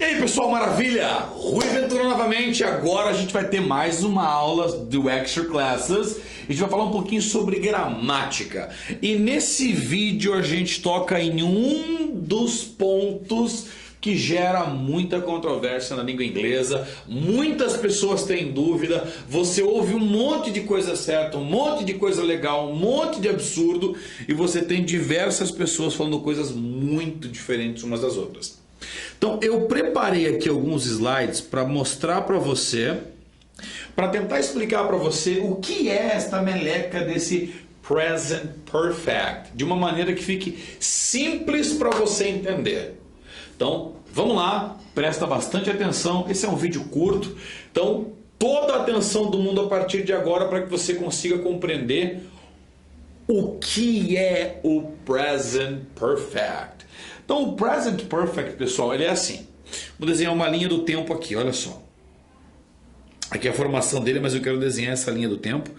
E aí pessoal, maravilha? Rui Ventura novamente. Agora a gente vai ter mais uma aula do Extra Classes. A gente vai falar um pouquinho sobre gramática. E nesse vídeo a gente toca em um dos pontos que gera muita controvérsia na língua inglesa. Muitas pessoas têm dúvida. Você ouve um monte de coisa certa, um monte de coisa legal, um monte de absurdo. E você tem diversas pessoas falando coisas muito diferentes umas das outras. Então eu preparei aqui alguns slides para mostrar para você, para tentar explicar para você o que é esta meleca desse Present Perfect, de uma maneira que fique simples para você entender. Então vamos lá, presta bastante atenção, esse é um vídeo curto, então toda a atenção do mundo a partir de agora para que você consiga compreender o que é o Present Perfect. Então o Present Perfect, pessoal, ele é assim. Vou desenhar uma linha do tempo aqui, olha só. Aqui é a formação dele, mas eu quero desenhar essa linha do tempo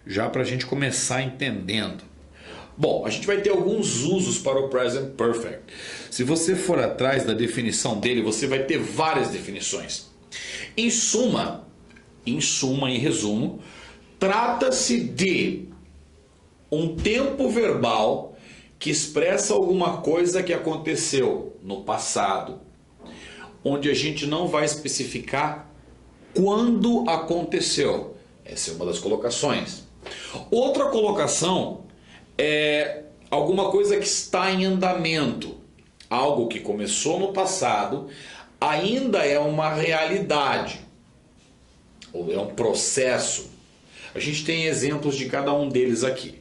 já para a gente começar entendendo. Bom, a gente vai ter alguns usos para o Present Perfect. Se você for atrás da definição dele, você vai ter várias definições. Em suma, em resumo, trata-se de um tempo verbal que expressa alguma coisa que aconteceu no passado, onde a gente não vai especificar quando aconteceu. Essa é uma das colocações. Outra colocação é alguma coisa que está em andamento, algo que começou no passado, ainda é uma realidade, ou é um processo. A gente tem exemplos de cada um deles aqui.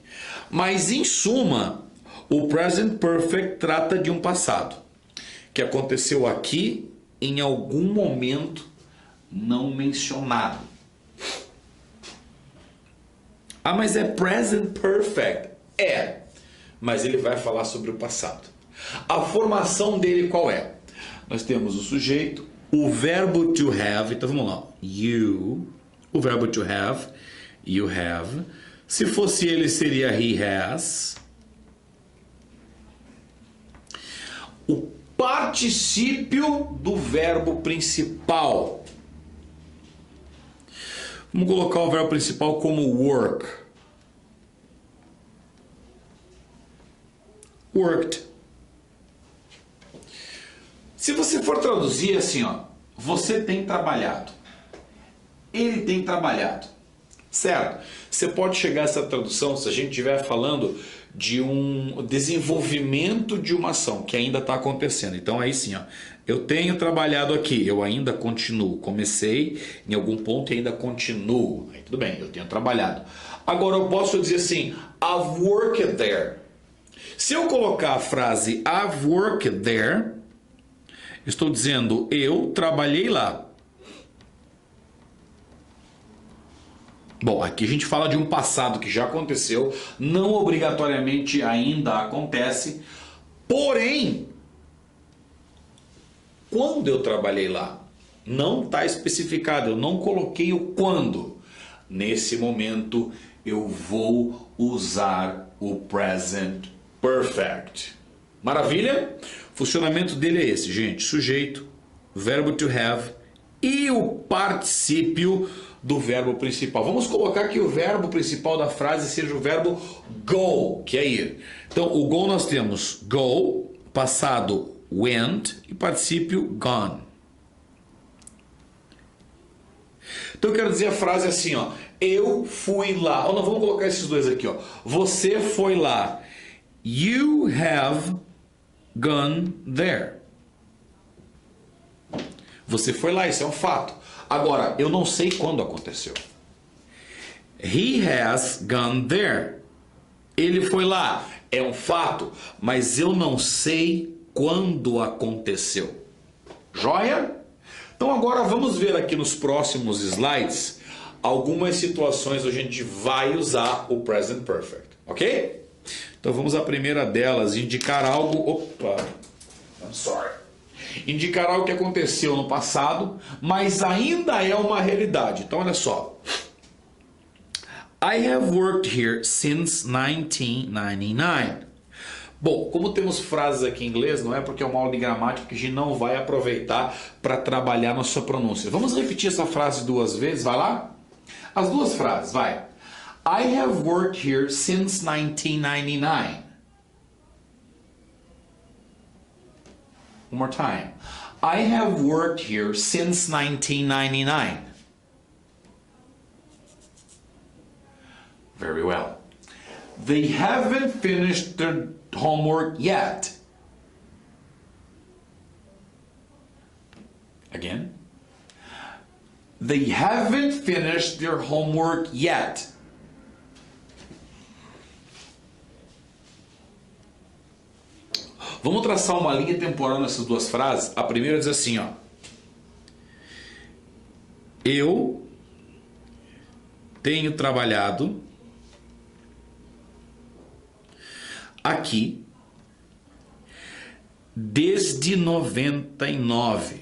Mas em suma, o Present Perfect trata de um passado que aconteceu aqui em algum momento não mencionado. Ah, mas é Present Perfect? É, mas ele vai falar sobre o passado. A formação dele qual é? Nós temos o sujeito, o verbo to have, então vamos lá. You, o verbo to have, you have. Se fosse ele, seria he has. O particípio do verbo principal. Vamos colocar o verbo principal como work. Worked. Se você for traduzir assim, ó, você tem trabalhado. Ele tem trabalhado. Certo? Você pode chegar a essa tradução se a gente estiver falando de um desenvolvimento de uma ação que ainda está acontecendo. Então aí sim, ó, eu tenho trabalhado aqui, eu ainda continuo. Comecei em algum ponto e ainda continuo. Aí tudo bem, eu tenho trabalhado. Agora eu posso dizer assim, I've worked there. Se eu colocar a frase I've worked there, estou dizendo eu trabalhei lá. Bom, aqui a gente fala de um passado que já aconteceu, não obrigatoriamente ainda acontece, porém, quando eu trabalhei lá, não está especificado, eu não coloquei o quando. Nesse momento, eu vou usar o Present Perfect. Maravilha? O funcionamento dele é esse, gente. Sujeito, verbo to have e o particípio do verbo principal. Vamos colocar que o verbo principal da frase seja o verbo go, que é ir. Então, o go nós temos go, passado went e particípio gone. Então, eu quero dizer a frase assim, ó. Eu fui lá. Ou não, vamos colocar esses dois aqui, ó. Você foi lá. You have gone there. Você foi lá, isso é um fato. Agora, eu não sei quando aconteceu. He has gone there. Ele foi lá. É um fato, mas eu não sei quando aconteceu. Joia? Então agora vamos ver aqui nos próximos slides algumas situações onde a gente vai usar o Present Perfect. Ok? Então vamos à primeira delas, indicar algo... Opa! I'm sorry. Indicar algo que aconteceu no passado, mas ainda é uma realidade. Então, olha só. I have worked here since 1999. Bom, como temos frases aqui em inglês, não é porque é uma aula de gramática que a gente não vai aproveitar para trabalhar na sua pronúncia. Vamos repetir essa frase 2 vezes, vai lá? As 2 frases, vai. I have worked here since 1999. One more time. I have worked here since 1999. Very well. They haven't finished their homework yet. Again. They haven't finished their homework yet. Vamos traçar uma linha temporal nessas 2 frases. A primeira diz assim, ó. Eu tenho trabalhado aqui desde 99.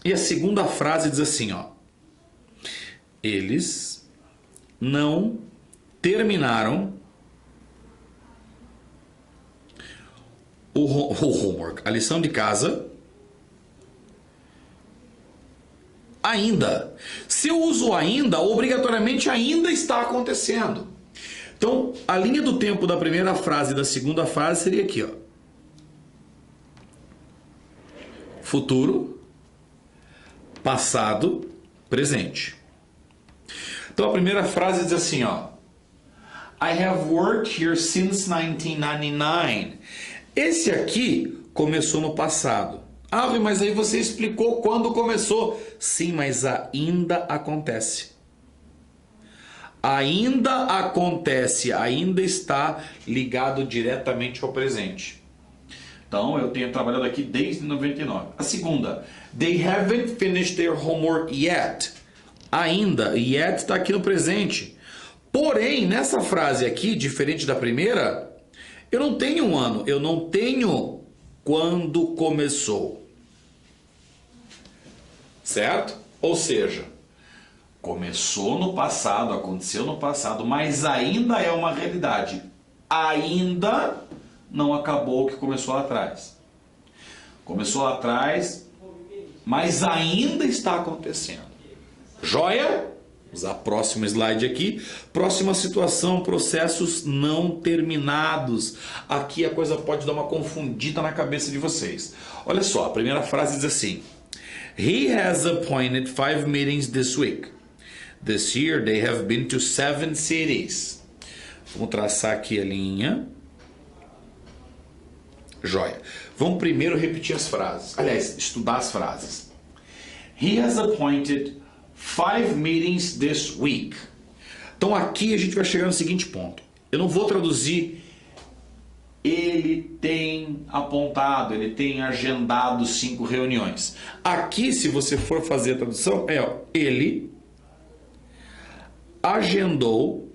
E a segunda frase diz assim, ó. Eles não terminaram o homework, a lição de casa, ainda. Se eu uso ainda, obrigatoriamente ainda está acontecendo. Então, a linha do tempo da primeira frase e da segunda frase seria aqui, ó. Futuro, passado, presente. Então, a primeira frase diz assim, ó. I have worked here since 1999. Esse aqui começou no passado. Ah, mas aí você explicou quando começou. Sim, mas ainda acontece. Ainda acontece, ainda está ligado diretamente ao presente. Então, eu tenho trabalhado aqui desde 99. A segunda, they haven't finished their homework yet. Ainda, yet está aqui no presente. Porém, nessa frase aqui, diferente da primeira, eu não tenho um ano, eu não tenho quando começou. Certo? Ou seja, começou no passado, aconteceu no passado, mas ainda é uma realidade. Ainda não acabou o que começou lá atrás. Começou lá atrás, mas ainda está acontecendo. Joia? Vamos usar próximo slide aqui. Próxima situação, processos não terminados. Aqui a coisa pode dar uma confundida na cabeça de vocês. Olha só, a primeira frase diz assim. He has appointed 5 meetings this week. This year they have been to 7 cities. Vamos traçar aqui a linha. Joia. Vamos primeiro repetir as frases. Aliás, estudar as frases. He has appointed 5 meetings this week. Então aqui a gente vai chegar no seguinte ponto. Eu não vou traduzir ele tem apontado, ele tem agendado 5 reuniões. Aqui, se você for fazer a tradução, ele agendou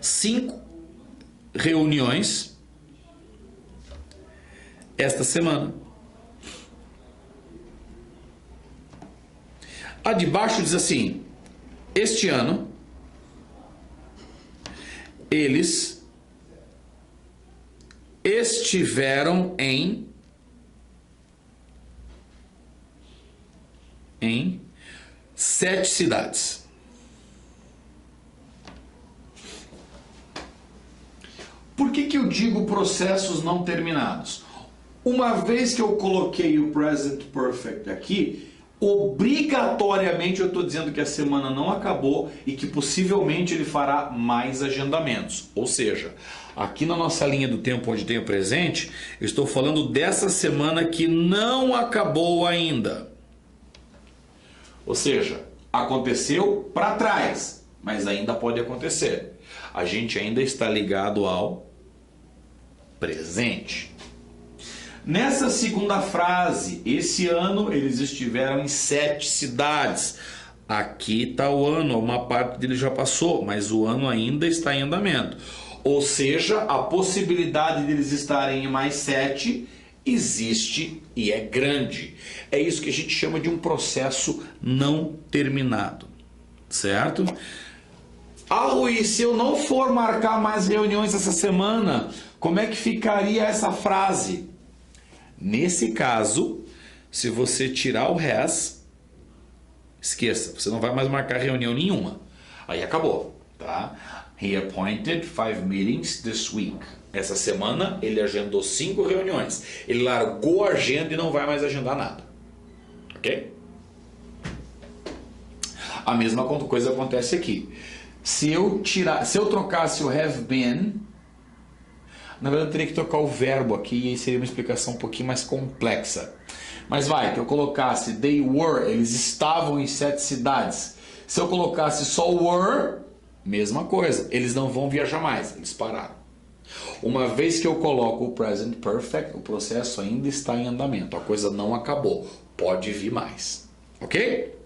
5 reuniões esta semana. A de baixo diz assim: este ano eles estiveram em 7 cidades. Por que eu digo processos não terminados? Uma vez que eu coloquei o present perfect aqui, obrigatoriamente eu estou dizendo que a semana não acabou e que possivelmente ele fará mais agendamentos. Ou seja, aqui na nossa linha do tempo onde tem o presente, eu estou falando dessa semana que não acabou ainda. Ou seja, aconteceu para trás, mas ainda pode acontecer. A gente ainda está ligado ao presente. Nessa segunda frase, esse ano eles estiveram em 7 cidades. Aqui está o ano, uma parte dele já passou, mas o ano ainda está em andamento. Ou seja, a possibilidade deles estarem em mais 7 existe e é grande. É isso que a gente chama de um processo não terminado. Certo? Ah, Rui, se eu não for marcar mais reuniões essa semana, Como é que ficaria essa frase? Nesse caso, se você tirar o has, esqueça, você não vai mais marcar reunião nenhuma. Aí acabou, tá? He appointed 5 meetings this week. Essa semana ele agendou 5 reuniões. Ele largou a agenda e não vai mais agendar nada. Ok? A mesma coisa acontece aqui. Se eu trocasse o have been, na verdade eu teria que trocar o verbo aqui e aí seria uma explicação um pouquinho mais complexa. Mas vai, que eu colocasse they were, eles estavam em 7 cidades. Se eu colocasse só were, mesma coisa, eles não vão viajar mais, eles pararam. Uma vez que eu coloco o present perfect, o processo ainda está em andamento, a coisa não acabou, pode vir mais, ok?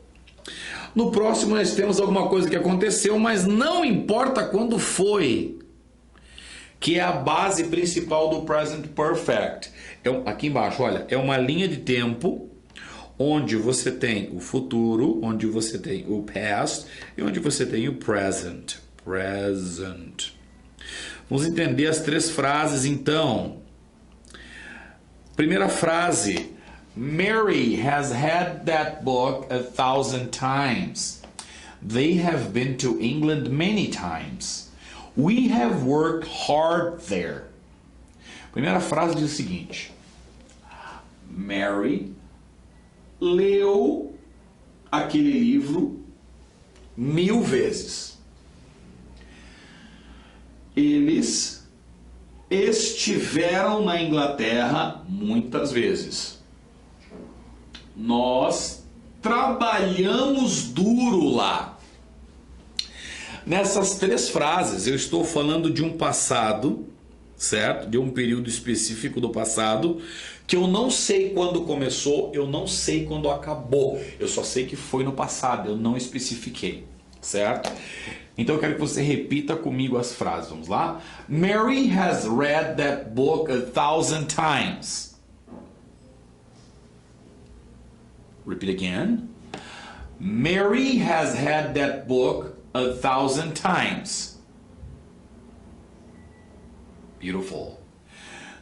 No próximo nós temos alguma coisa que aconteceu, mas não importa quando foi, que é a base principal do present perfect. Aqui embaixo, olha, é uma linha de tempo onde você tem o futuro, onde você tem o past e onde você tem o present. Present. Vamos entender as 3 frases então. Primeira frase. Mary has had that book 1,000 times. They have been to England many times. We have worked hard there. Primeira frase diz o seguinte. Mary leu aquele livro 1000 vezes. Eles estiveram na Inglaterra muitas vezes. Nós trabalhamos duro lá. Nessas 3 frases eu estou falando de um passado, certo? De um período específico do passado, que eu não sei quando começou, eu não sei quando acabou. Eu só sei que foi no passado, eu não especifiquei, certo? Então eu quero que você repita comigo as frases, vamos lá? Mary has read that book 1,000 times. Repeat again. Mary has had that book 1,000 times. Beautiful.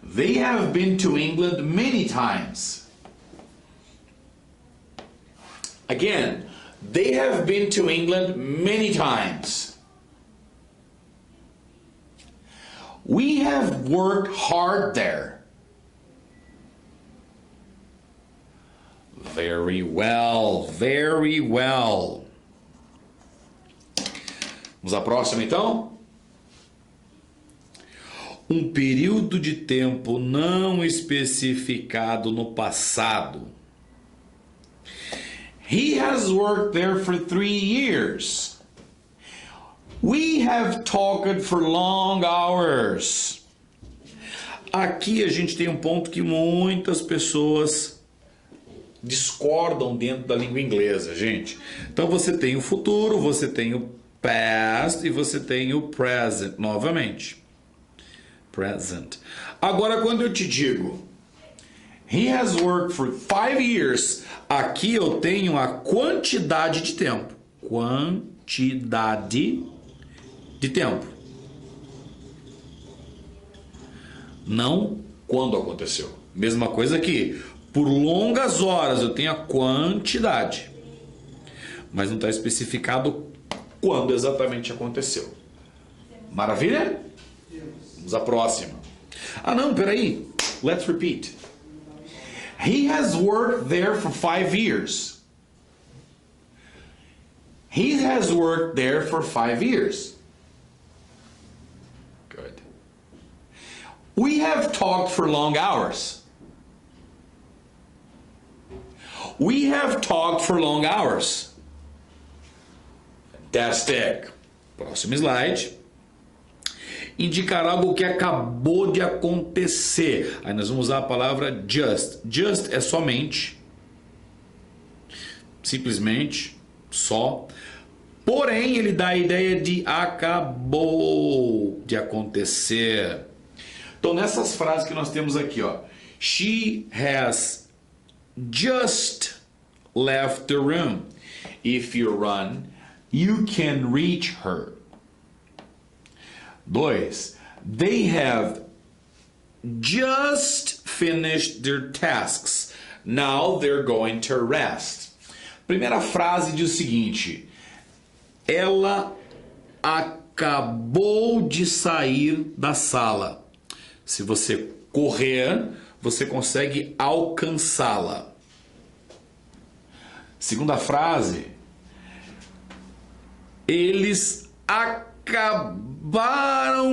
They have been to England many times. Again, they have been to England many times. We have worked hard there. Very well, very well. Vamos à próxima então? Um período de tempo não especificado no passado. He has worked there for 3 years. We have talked for long hours. Aqui a gente tem um ponto que muitas pessoas discordam dentro da língua inglesa, gente. Então você tem o futuro, você tem o past e você tem o present novamente. Present. Agora quando eu te digo he has worked for 5 years, aqui eu tenho a quantidade de tempo. Quantidade de tempo. Não quando aconteceu. Mesma coisa aqui. Por longas horas eu tenho a quantidade. Mas não está especificado quando exatamente aconteceu. Maravilha? Vamos à próxima. Ah não, peraí. Let's repeat. He has worked there for 5 years. He has worked there for 5 years. Good. We have talked for long hours. We have talked for long hours. Fantastic. Próximo slide. Indicar algo que acabou de acontecer. Aí nós vamos usar a palavra just. Just é somente. Simplesmente. Só. Porém, ele dá a ideia de acabou de acontecer. Então, nessas frases que nós temos aqui, ó. She has just left the room. If you run, you can reach her. 2. They have just finished their tasks. Now they're going to rest. Primeira frase diz o seguinte: ela acabou de sair da sala. Se você correr, você consegue alcançá-la. Segunda frase: eles acabaram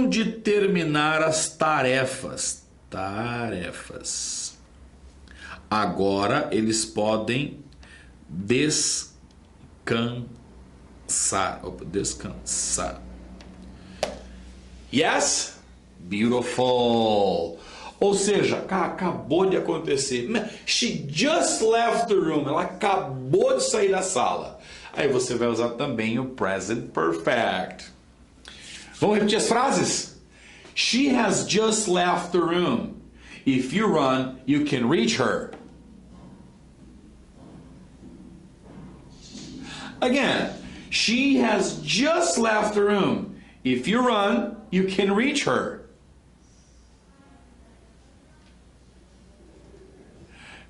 de terminar as tarefas. Agora eles podem descansar. Yes? Beautiful. Ou seja, acabou de acontecer. She just left the room. Ela acabou de sair da sala. Aí você vai usar também o present perfect. Vamos repetir as frases? She has just left the room. If you run, you can reach her. Again, she has just left the room. If you run, you can reach her.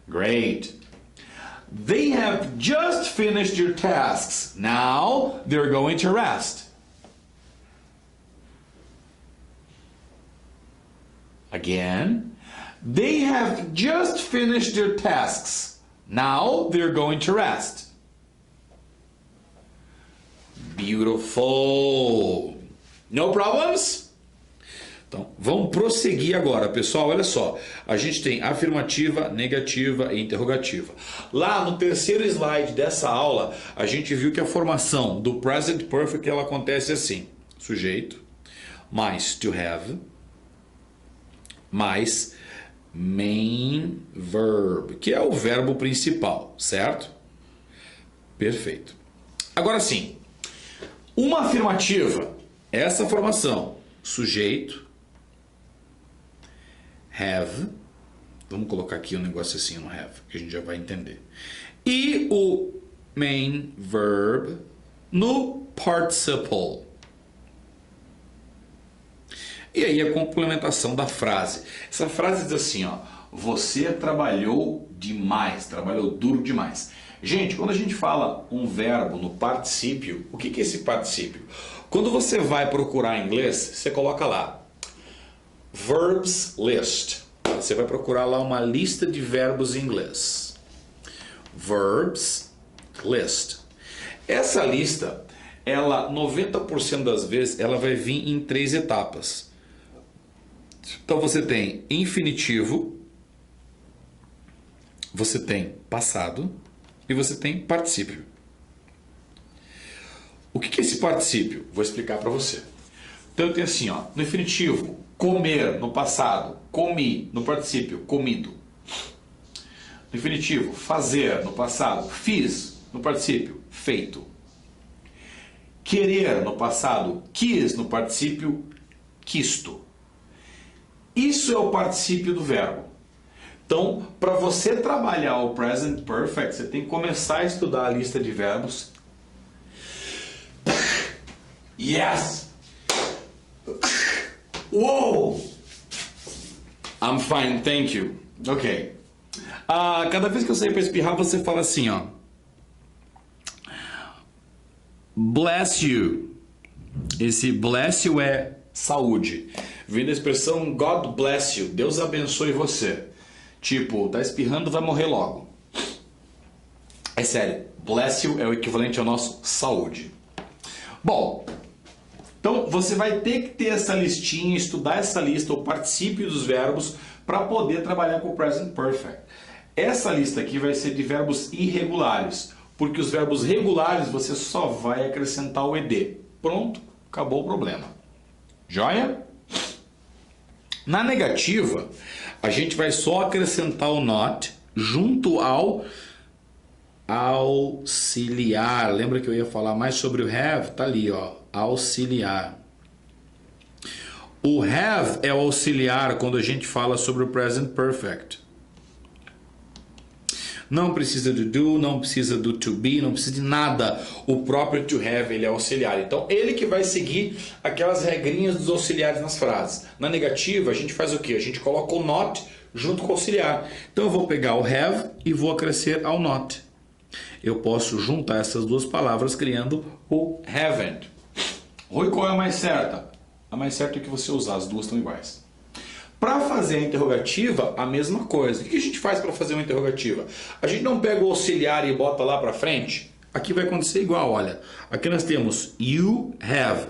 Great. They have just finished your tasks. Now they're going to rest. Again, they have just finished their tasks. Now they're going to rest. Beautiful. No problems? Então, vamos prosseguir agora, pessoal. Olha só, a gente tem afirmativa, negativa e interrogativa. Lá no terceiro slide dessa aula, a gente viu que a formação do present perfect ela acontece assim: sujeito mais to have mais main verb, que é o verbo principal, certo? Perfeito. Agora sim, uma afirmativa, essa formação, sujeito, have, vamos colocar aqui um negócio assim no have, que a gente já vai entender, e o main verb no participle. E aí a complementação da frase. Essa frase diz assim, ó: você trabalhou demais, trabalhou duro demais. Gente, quando a gente fala um verbo no particípio, o que é esse particípio? Quando você vai procurar em inglês, você coloca lá verbs list. Você vai procurar lá uma lista de verbos em inglês. Verbs list. Essa lista, ela 90% das vezes, ela vai vir em 3 etapas. Então você tem infinitivo, você tem passado e você tem particípio. O que é esse particípio? Vou explicar para você. Então eu tenho assim, ó, no infinitivo, comer, no passado, comi, no particípio, comido. No infinitivo, fazer, no passado, fiz, no particípio, feito. Querer, no passado, quis, no particípio, quisto. Isso é o particípio do verbo. Então, para você trabalhar o present perfect, você tem que começar a estudar a lista de verbos. Yes! Whoa! I'm fine, thank you. Ok. Cada vez que eu sair para espirrar, você fala assim, ó: bless you. Esse bless you é saúde. Vem da expressão God bless you. Deus abençoe você. Tipo, tá espirrando, vai morrer logo. É sério. Bless you é o equivalente ao nosso saúde. Bom, então você vai ter que ter essa listinha, estudar essa lista, o particípio dos verbos, para poder trabalhar com o present perfect. Essa lista aqui vai ser de verbos irregulares, porque os verbos regulares você só vai acrescentar o ed. Pronto, acabou o problema. Joia? Na negativa, a gente vai só acrescentar o not junto ao auxiliar. Lembra que eu ia falar mais sobre o have? Tá ali, ó, auxiliar. O have é o auxiliar quando a gente fala sobre o present perfect. Não precisa do, não precisa do to be, não precisa de nada. O próprio to have, ele é auxiliar. Então, ele que vai seguir aquelas regrinhas dos auxiliares nas frases. Na negativa, a gente faz o quê? A gente coloca o not junto com o auxiliar. Então, eu vou pegar o have e vou acrescer ao not. Eu posso juntar essas duas palavras criando o haven't. Rui, qual é a mais certa? A mais certa é que você usar, as duas estão iguais. Para fazer a interrogativa, a mesma coisa. O que a gente faz para fazer uma interrogativa? A gente não pega o auxiliar e bota lá para frente. Aqui vai acontecer igual, olha. Aqui nós temos you have.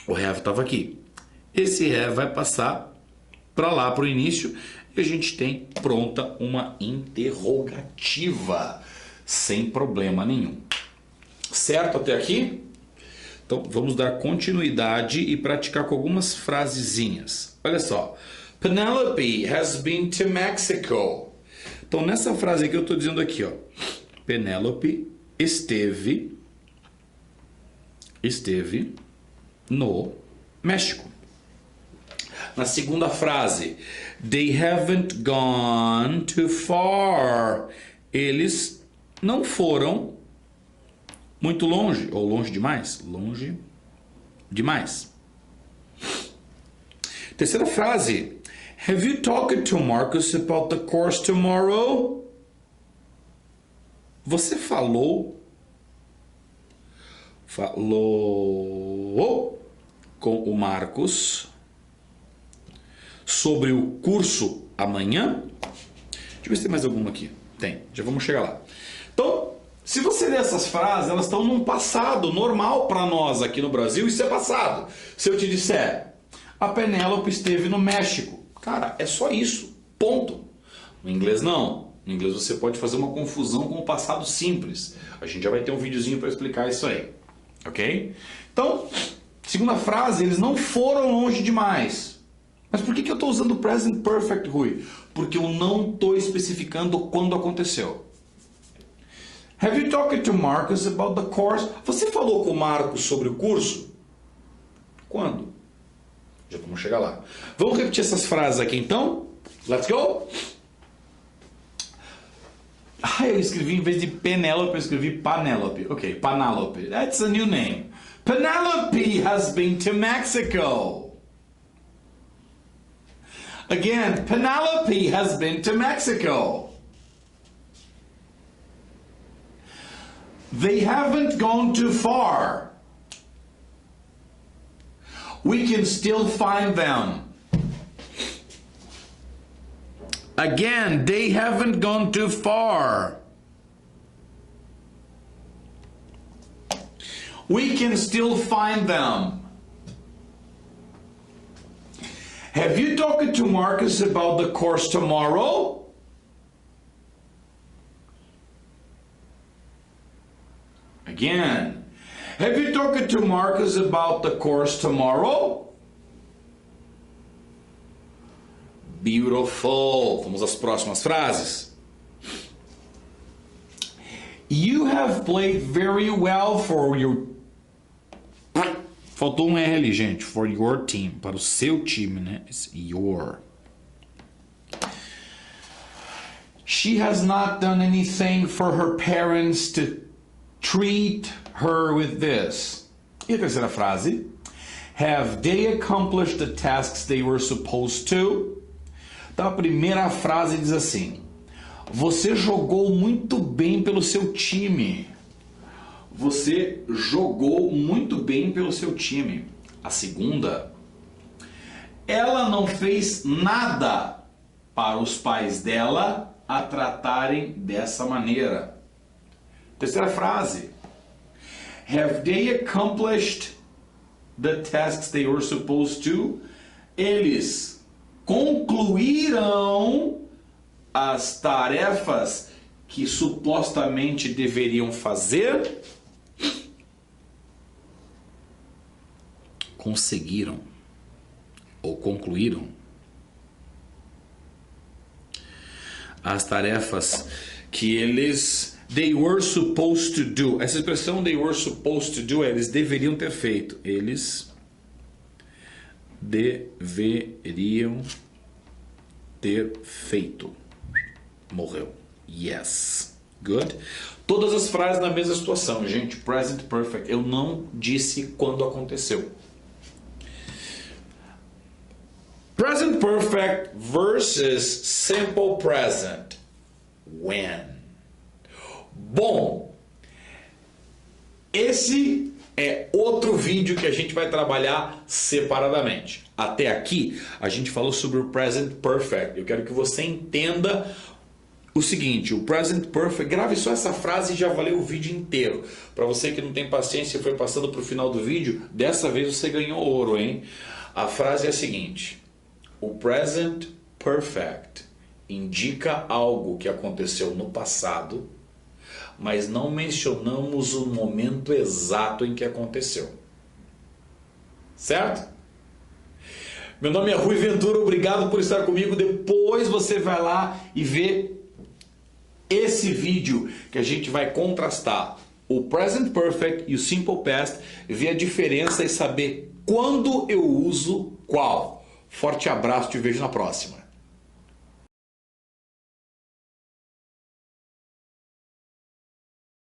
O have estava aqui. Esse have vai passar para lá, para o início, e a gente tem pronta uma interrogativa. Sem problema nenhum. Certo até aqui? Então, vamos dar continuidade e praticar com algumas frasezinhas. Olha só. Penelope has been to Mexico. Então, nessa frase aqui eu estou dizendo aqui, ó. Penelope esteve no México. Na segunda frase. They haven't gone too far. Eles não foram muito longe, ou longe demais? Longe demais. Terceira frase. Have you talked to Marcus about the course tomorrow? Você falou com o Marcos sobre o curso amanhã? Deixa eu ver se tem mais alguma aqui. Tem, já vamos chegar lá. Então, se você ler essas frases, elas estão num passado normal para nós aqui no Brasil, isso é passado. Se eu te disser, a Penélope esteve no México. Cara, é só isso. Ponto. No inglês não. No inglês você pode fazer uma confusão com o passado simples. A gente já vai ter um videozinho para explicar isso aí. Ok? Então, segunda frase, eles não foram longe demais. Mas por que eu estou usando o present perfect, Rui? Porque eu não estou especificando quando aconteceu. Have you talked to Marcus about the course? Você falou com o Marcos sobre o curso? Quando? Já vamos chegar lá. Vamos repetir essas frases aqui então? Let's go! Eu escrevi em vez de Penélope, eu escrevi Panélope. Ok, Panélope. That's a new name. Penelope has been to Mexico. Again, Penelope has been to Mexico. They haven't gone too far. We can still find them. Again, they haven't gone too far. We can still find them. Have you talked to Marcus about the course tomorrow? Again, have you talked to Marcus about the course tomorrow? Beautiful. Vamos às próximas frases. You have played very well for your... Faltou um R ali, gente. For your team. Para o seu time, né? It's your. She has not done anything for her parents to treat her with this. E a terceira frase? Have they accomplished the tasks they were supposed to? Então a primeira frase diz assim: você jogou muito bem pelo seu time. Você jogou muito bem pelo seu time. A segunda: ela não fez nada para os pais dela a tratarem dessa maneira. Terceira frase: have they accomplished the tasks they were supposed to? Eles concluíram as tarefas que supostamente deveriam fazer? Conseguiram ou concluíram as tarefas que eles they were supposed to do. Essa expressão they were supposed to do, eles deveriam ter feito. Eles deveriam ter feito. Morreu. Yes. Good. Todas as frases na mesma situação, gente. Present perfect. Eu não disse quando aconteceu. Present perfect versus simple present. When? Bom, esse é outro vídeo que a gente vai trabalhar separadamente. Até aqui, a gente falou sobre o present perfect. Eu quero que você entenda o seguinte, o present perfect, grave só essa frase e já valeu o vídeo inteiro. Para você que não tem paciência e foi passando para o final do vídeo, dessa vez você ganhou ouro, hein? A frase é a seguinte: o present perfect indica algo que aconteceu no passado, mas não mencionamos o momento exato em que aconteceu. Certo? Meu nome é Rui Ventura, obrigado por estar comigo. Depois você vai lá e vê esse vídeo que a gente vai contrastar o present perfect e o simple past, ver a diferença e saber quando eu uso qual. Forte abraço, te vejo na próxima.